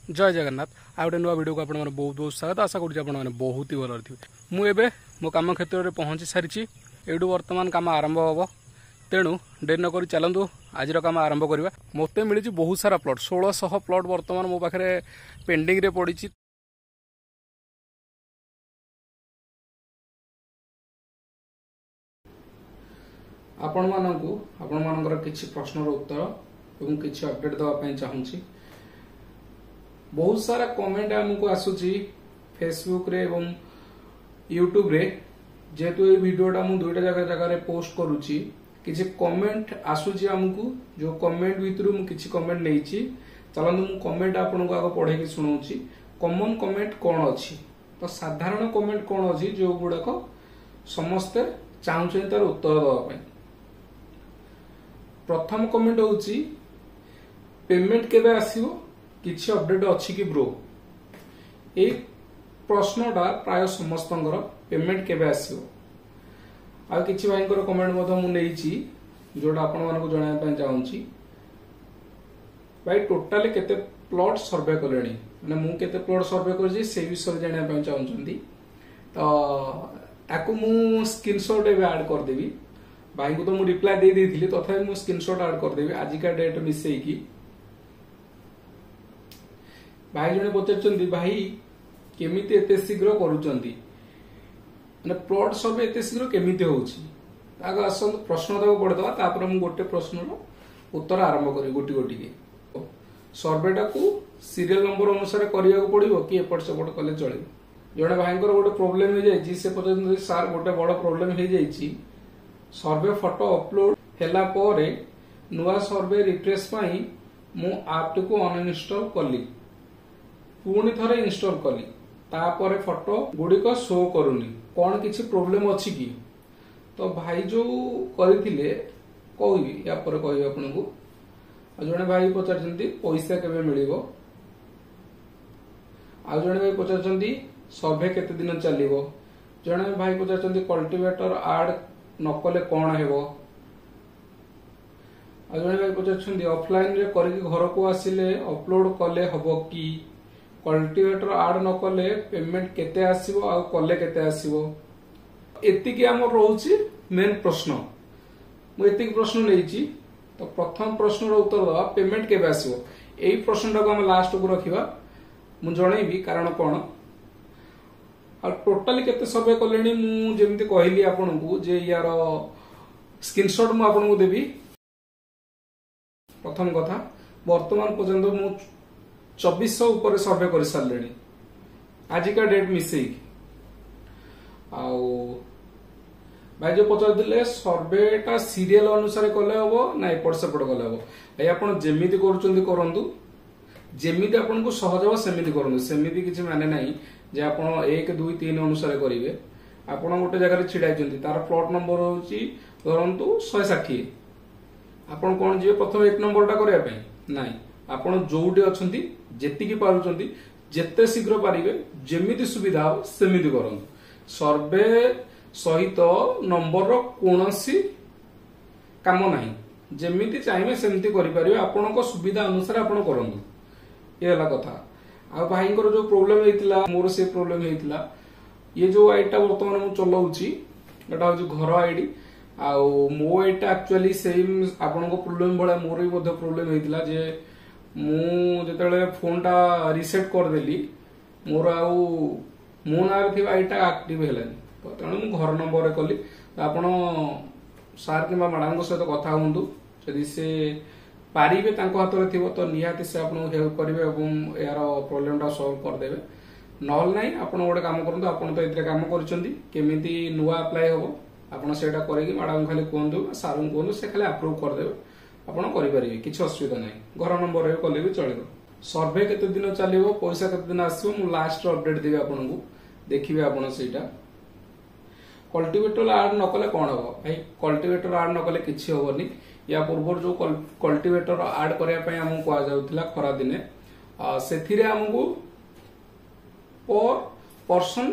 जय जगन्नाथ आ गोटे नुआ वीडियो को आप बहुत बहुत स्वागत। आशा करुँच आप बहुत ही भल थे। मुझे मो कम क्षेत्र में पहुँची सारी एडू वर्तमान कम आरंभ हम। तेणु डेरी नक चलतु आज कम आरंभ करवा। मत मिली बहुत सारा प्लट 1600 प्लट वर्तमान मो पाखे पेंडिंग रे पड़ी। आपण मानकर किसी प्रश्नर उत्तर और किसी अपडेट देवाई चाहूँगी। बहुत सारा कमेंट आमको आसूची फेसबुक रे एवं यूट्यूब रे। जेहेतु ये वीडियोटा मु दुईटा जगह पोस्ट करुच्ची किसी कमेंट आसूची आमको। जो कमेंट भितर मु किसी कमेंट नहीं चलते मु कमेंट आपको आगे पढ़े शुणाऊँगी। कॉमन कमेंट कौन अच्छी तो साधारण कमेंट कौन अच्छी जो गुड़ाक समस्ते चाहूँ तार उत्तर देवाई। प्रथम कमेंट होची पेमेंट केबे आसीबो किछि अपडेट अछि कि ब्रो। ए प्रश्नटा प्राय समस्तंकर पेमेंट केबे आसीबो। आ किछि भाईंकर कमेंट मधो मु नेइछि जोडा आपण मानको जणाय पय चाहूँची। भाई टोटली केते प्लॉट सर्वे कलेनी माने मु केते प्लॉट सर्वे करछि से विषय जणाय पय चाहूँछंती। तो ताको मु स्क्रीनशॉट एबे ऐड कर देबी। भाई को तो मु रिप्लाई दे देथिली तथापि मु स्क्रीनशॉट ऐड कर देबी आज का डेट मिसई की। भाई जने पचारचंदी भाई केमिति एते शीघ्र करूचंदी माने प्लॉट सर्वे एते शीघ्र केमिति होउची। ताको आसन प्रश्न ताको पढ दवा तापर मु गोटे प्रश्नर उत्तर आरंभ करी गोटी गोटी के। सर्वेटा को सीरियल नंबर अनुसार करिया को पड़िबो कि एपट सेपट कले चलिबो। जने भाईंकर गोटे प्रॉब्लम हे जायछि से पचारचंदी सर गोटे बड़ प्रॉब्लम हे जायछि। सर्वे फोटो अपलोड हेला परे नुआ सर्वे रिफ्रेश पाई मु ऐप को अनइंस्टॉल कली पुणी थरे इंस्टॉल कली तापर फोटो गुड़िक शो करूनी कौन किसी प्रॉब्लम अच्छी कि। तो भाई जो करथिले कहबी या पर कहबी आपनको। जने भाई पचारचंती पैसा केबे मिलिबो। आ जने भाई पचारचंती सर्वे केते दिन चलिबो। जने भाई पचारचंती कल्टीवेटर ऐड नकले कौन हेबो। आ जने भाई पचारचंती ऑफलाइन रे करके घर को आसिले अपलोड कले हबो कि। कल्टीवेटर ऐड न कले पेमेंट केते आसीबो आ कले केते आसीबो। एतिकी हमर रहउची मेन प्रश्न। मु एतिकी प्रश्न लेइची। तो प्रथम प्रश्न रो उत्तर दवा पेमेंट केबे आसीबो। एई प्रश्नटा को हम लास्ट को रखिबा मु जणैबी कारण कोन। आ टोटली केते सर्वे कलेनी मु जेमति कहली आपनकू जे यार स्क्रीनशॉट मु आपनकू देबी। प्रथम कथा वर्तमान पर्यंत मु 2400 ऊपर सर्वे कर सारे आज का डेट मिसई। भाई जो पचार सर्वेटा सीरियल अनुसार कले हम ना एपट सेपट कले हम। भाई आप जमीती करूँ जमीती आपन को सहज हम सेमिति करूँ सेमिति किसी माने नहीं जे आप 1 2 3 अनुसार करेंगे। आपड़ गोटे जगह छिड़ा तार प्लॉट नंबर हूँ धरतु 160 आपड़ कौन जी प्रथम 1 नंबर टा करने ना आपण जोटी अच्छा जेतिकी पारुचंती जेते शीघ्र पारिबे जेमिति सुविधा हो सेमिति करंतु। सर्वे सहित नंबर रो कोनोसी काम नाही जेमिति चाहिए सेमिति करि परिबे आपनको सुविधा अनुसार आपण करंतु। ये हला कथा। आ भाईंकर जो प्रॉब्लम हेतिला मोर से प्रॉब्लम हेतिला ये जो आईटा वर्तमान मु चलाउची एटा हो घर आईडी आ मो एटा एक्चुअली सेम आपनको प्रॉब्लम भला मोर भी मध्ये प्रॉब्लम हेतिला जे मु जेतेले फोन टा रिसेट कर देली मोर आउ मो ना थिबा आईटा एक्टिव हेलानी। तेणु मु घर नंबर कली आपण सार किंबा मैडम सहित कथा हुंतु यदि से पारिबे तांको हाथ रे थिबो तो निहाती से आपन हेल्प करिवे एवं यार प्रॉब्लम टा सॉल्व कर देबे। नॉल नाही आपण गोटे काम करंतु आपण तो इतरे काम करचंदी केमिति नुवा अप्लाई होबो आपण सेटा करेगी मैडम खाली कोंदु सार कोंदु से खाली अप्रूव कर देबे आपण करि परिबे किछि असुविधा नाही। घर नंबर रे कले भी चलिबो। सर्वे केते दिन चलिबो पैसा केते दिन आसीबो मु लास्ट अपडेट देबे आपनकू देखिबे आपण सेटा। कल्टीवेटर ऐड न कले कोन हो भाई कल्टीवेटर ऐड न कले किछि होबनी। या पूर्व जो कल्टीवेटर ऐड करिया पय हमहु को जाउतला खरा दिने सेथिरे हमहु पर पर्सन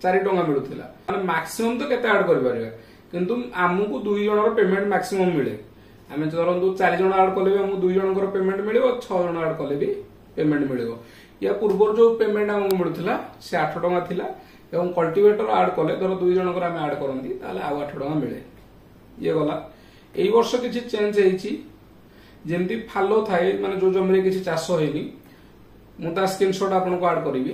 4 टंगा मिलुथिला माने मैक्सिमम तो केते ऐड करि परिबे किंतु हमहु 2 जनर पेमेंट मैक्सिमम मिले। आम धरतु 4 जन ऐड कले भी 2 जन पेमेंट मिले 6 जन ऐड कले भी पेमेंट मिलिबो। या पूर्व जो पेमेंट हमको मिलुथिला से 8 टंका थिला एवं कल्टीवेटर ऐड कले धर 2 जनकर आम ऐड करंती ताले आ 8 टंका मिले। ये गला एई वर्ष किछि चेंज हेछि जेमती फालो थाए माने जो जमी रे किछि चाष होइनी मु ता स्क्रीनशॉट आपन को ऐड करिवि।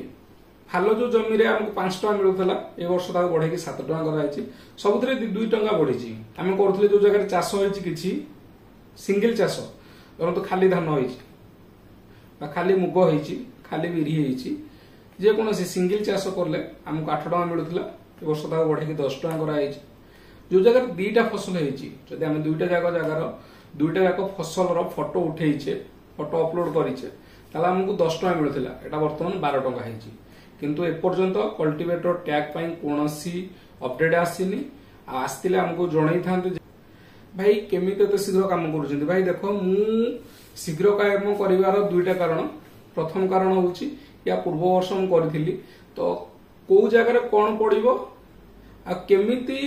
फालो जो जमी रे हमको 5 टंका मिलुथिला ए वर्ष ता बढ़े कि 7 टंका कराइछि सबुतरे 2 टंका बढ़िछि। हम करथले जो जगह चाष होइछि किछि सिंगल चाष तो खाली धान होइछि खाली मुग होइछि खाली बिरी होइछि जे कोनोसी सिंगल चाष करले हमको 8 टंका मिलुथिला ए वर्ष ता बढ़े कि 10 टंका कराइछि। जो जगह दुईटा फसल होइछि जदि हम दुईटा जगह दुईटा जाक फसल रो फोटो उठेइछे फोटो अपलोड करिछे ताला हमको 10 टंका मिलुथिला एटा वर्तमान 12 टंका हेछि। किंतु ए पर्यंत कल्टीवेटर टैग पई कोनोसी अपडेट आसीनी आस्तिले हमको जणै थांते भाई केमिते तो शीघ्र काम करूछन्ती। भाई देखो मु शीघ्र काम करिवार दुईटा कारण प्रथम कारण होउछि या पूर्व वर्ष हम करथिली तो को जगह रे कोन पड़िबो आ केमिति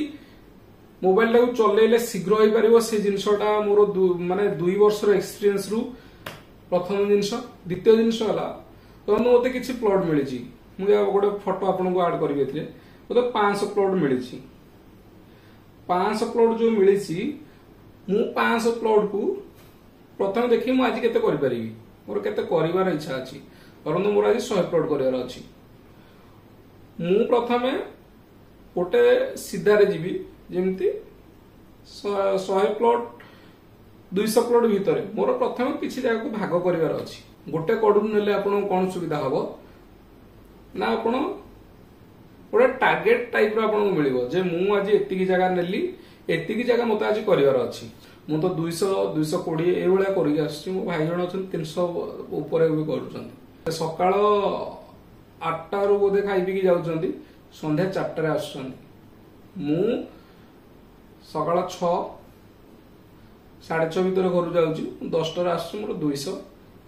मोबाइल टाକୁ चलेले शीघ्र होई परिबो से जिंसटा मोर माने 2 वर्ष रो एक्सपीरियंस रु प्रथम जिंस। द्वितीय जिंस हला तो मते किछि प्लॉट मिलि छी मु गोटे फोटो आपन को ऐड करबे थिले तो 500 प्लॉट मिलि छी। 500 प्लॉट जो मिलि छी मु 500 प्लॉट को प्रथम देखि मु आज केते करि परिबी मोर केते करिवार इच्छा अछि परंतु मोर आज 100 प्लॉट करिवार अछि। मु प्रथमे गोटे सीधा रे जीवी जेमती 100 प्लॉट 200 प्लॉट भीतर मोर प्रथम किसी जगह को भाग करिवार अछि। गोटे कड़ू नेले आपन कोन सुविधा हबो ना आपन गोटे टार्गेट टाइप रो आपन मिलिबो जे मु आज एतिकी जगह नेली एतिकी जगह मते आज करिवार अछि। मु तो 200 220 ए बेला करि आछि मो भाई जण अछन 300 ऊपर भी करूछन। सकाळ 8टा रो बोधे खाइ पी की जाउछन्ती संध्या 4टा रे आछन। मु सकाळ 6 6:30 भीतर घर जाउची 10टा रे आछन मोर 200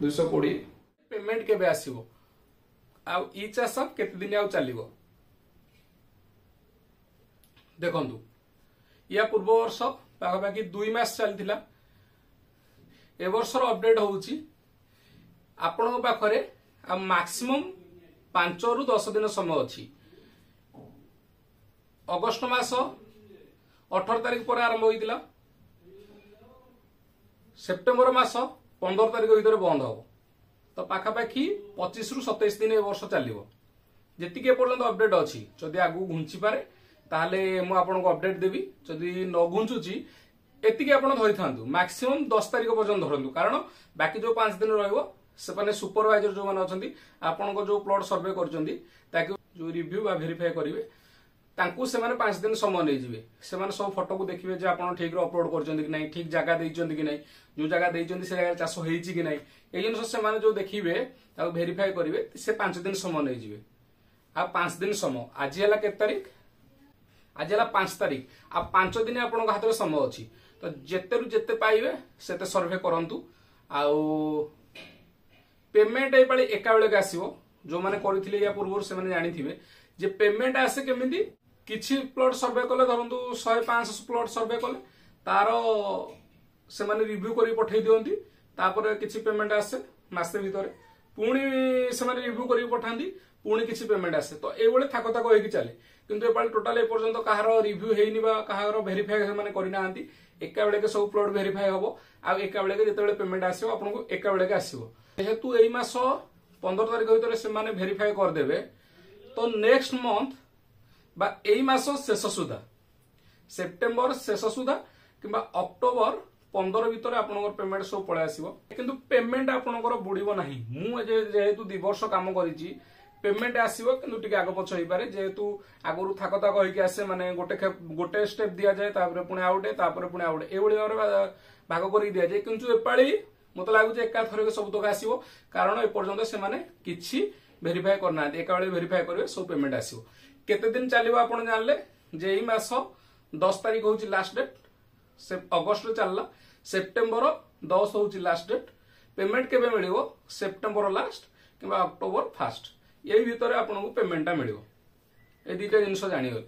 220 पेमेंट केबे आसीबो आ ई चाष केते दिन आउ चलिबो देखंतु। या पूर्व वर्ष पाखापाखि 2 मास चलथिला ए वर्ष रो अपडेट होउची आपन पाखरे आ मैक्सिमम 5 रु 10 दिन समय अछि। अगस्त मास 18 तारिख पर आरंभ होइतिला सेप्टेम्बर मास 15 तारिख भीतर बंद हो तो पाखापाखि 25 रु 27 दिन ए वर्ष चलिबो। जेतिके पर्यंत अपडेट अछि जदि आगु घुंची पारे ताले मु आपन को अपडेट देबी जदि न घुंचुची एतिके आपन धरि थांतु मैक्सिमम 10 तारिख पर्यंत धरंतु कारण बाकी जो 5 दिन रहइबो से माने सुपरवाइजर जो माने अछंती आपन को जो प्लॉट सर्वे करचंती ताकि जो रिव्यू बा वेरीफाई करिवे तांकु से माने 5 दिन समय नै जिवे से माने सब फोटो को देखिबे जे आपन ठीक रो अपलोड करचंती कि नै ठीक जगह देइचंती कि नै जो जगह देइचंती से जगह चाष हेइची कि नै ए जिनस से माने जो देखिबे ताकु वेरीफाई करिवे से 5 दिन समय नै जिवे। आ 5 दिन समय आज हला के तारीख आज हला 5 तारीख आ 5 दिन आपन हाथ रे समय अछि तो जेते रु जेते पाइबे सेते सर्वे करंतु। आ पेमेंट ए पाली एका बेले के आसीबो जो माने करथिले या पूर्व से माने जानिथिबे जे पेमेंट आसे केमिति किछि प्लॉट सर्वे कले धरंतु 100 500 प्लॉट सर्वे कले तारो से माने रिव्यू करी पठै दियंती तापर किछि पेमेंट आसे मासे भीतर पुणी से माने रिव्यू करी पठांती पुणी किछि पेमेंट आसे तो ए बेले थाको थाको होई चले किंतु एपाल टोटल ए पर्यंत कहारो रिव्यू हेइनी बा कहारो वेरीफाई माने करि नांती एका बेले के सब प्लॉट वेरीफाई हबो आ एका बेले के जेतेबेले पेमेंट आसीबो आपनको एका बेले के आसीबो जेहेतु एई मास 15 तारिख भीतर से माने वेरीफाई कर देबे तो नेक्स्ट मंथ बा एई मास शेष सुधा सेप्टेम्बर शेष सुधा किबा अक्टोबर 15 भीतर आपनकर पेमेंट सब पळे आसीबो किंतु पेमेंट आपनकर बुडीबो नाही। मु जेहेतु 2 वर्ष काम करिछि पेमेंट आसीबो किंतु टिके आगो पछ होई पारे जेहेतु आगरु थाको थाको होई के आसे माने गोटे स्टेप दिया जाए तापर पुणी आउटे तापर पुणी आउटे ए भଳି भाग करि दिया जाए किंतु एपाळी मते लागु जे एका थरे के सब तक आसीबो कारण ए पर्यंत से माने किछि वेरीफाई करना एका बेले वेरीफाई करबे सब पेमेंट आसीबो। केते दिन चलिबो आपण जानले जे एई मास 10 तारिख होउची लास्ट डेट से अगस्त रे चलला सेप्टेम्बर 10 होउची लास्ट डेट पेमेंट केबे मिलिबो सेप्टेम्बर लास्ट किबा अक्टोबर फर्स्ट एई भीतर आपन को पेमेंट ता मिलिबो ए दुईटा जिंस जानि गले।